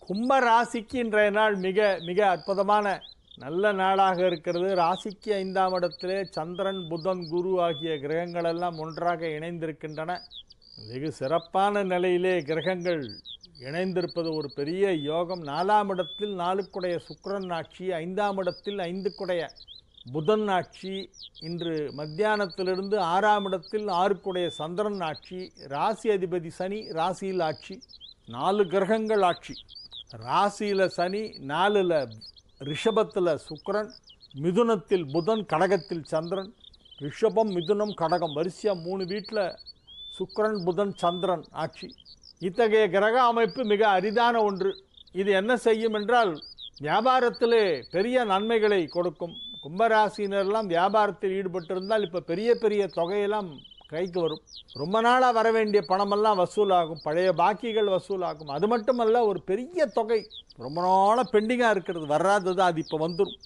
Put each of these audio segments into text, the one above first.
கும்ப ராசிக்கு இன்றைய நாள் மிக மிக அற்புதமான நல்ல நாளாக இருக்கிறது. ராசிக்கு 5ஆம் இடத்திலே சந்திரன், புதன், குரு ஆகிய கிரகங்கள் எல்லாம் ஒன்றாக இணைந்திருக்கின்றன. வெகு சிறப்பான நிலையிலே கிரகங்கள் இணைந்திருப்பது ஒரு பெரிய யோகம். 4ஆம் இடத்தில் 4க்குடைய சுக்கிரன் ஆட்சி, 5ஆம் இடத்தில் 5க்குடைய புதன் ஆட்சி, இன்று மத்தியானத்திலிருந்து 6ஆம் இடத்தில் 6க்குடைய சந்திரன் ஆட்சி, ராசி அதிபதி சனி ராசியில் ஆட்சி, 4 கிரகங்கள் ஆட்சி. ராசியில் சனி, 4ல் ரிஷபத்தில் சுக்கிரன், மிதுனத்தில் புதன், கடகத்தில் சந்திரன். ரிஷபம், மிதுனம், கடகம் வரிசையாக 3 வீட்டில் சுக்கிரன், புதன், சந்திரன் ஆட்சி. இத்தகைய கிரக அமைப்பு மிக அரிதான ஒன்று. இது என்ன செய்யும் என்றால் வியாபாரத்திலே பெரிய நன்மைகளை கொடுக்கும். கும்பராசினரெல்லாம் வியாபாரத்தில் ஈடுபட்டிருந்தால் இப்போ பெரிய பெரிய தொகையெல்லாம் கைக்கு வரும். ரொம்ப நாளாக வர வேண்டிய பணமெல்லாம் வசூலாகும், பழைய பாக்கிகள் வசூலாகும். அது மட்டுமல்ல, ஒரு பெரிய தொகை ரொம்ப நாளாக பெண்டிங்காக இருக்கிறது, வராதது, அது இப்போ வந்துடும்.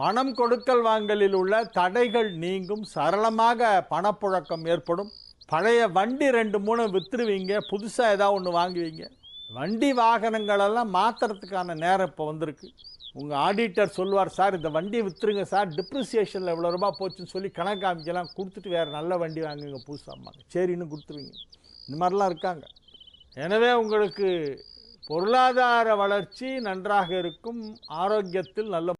பணம் கொடுக்கல் வாங்கலில் உள்ள தடைகள் நீங்கும், சரளமாக பணப்புழக்கம் ஏற்படும். பழைய வண்டி 2-3 விற்றுருவீங்க, புதுசாக ஏதாவது ஒன்று வாங்குவீங்க. வண்டி வாகனங்களெல்லாம் மாற்றுறதுக்கான நேரம் இப்போ வந்திருக்கு. உங்கள் ஆடிட்டர் சொல்லுவார், சார் இந்த வண்டியை விற்றுருங்க சார், டிப்ரிசியேஷனில் இவ்வளோ ரூபா போச்சுன்னு சொல்லி கணக்கு காமிக்கலாம், கொடுத்துட்டு வேறு நல்ல வண்டி வாங்குங்க புதுசாக. சரின்னு கொடுத்துருவீங்க. இந்த மாதிரிலாம் இருக்காங்க. எனவே உங்களுக்கு பொருளாதார வளர்ச்சி நன்றாக இருக்கும். ஆரோக்கியத்தில் நல்ல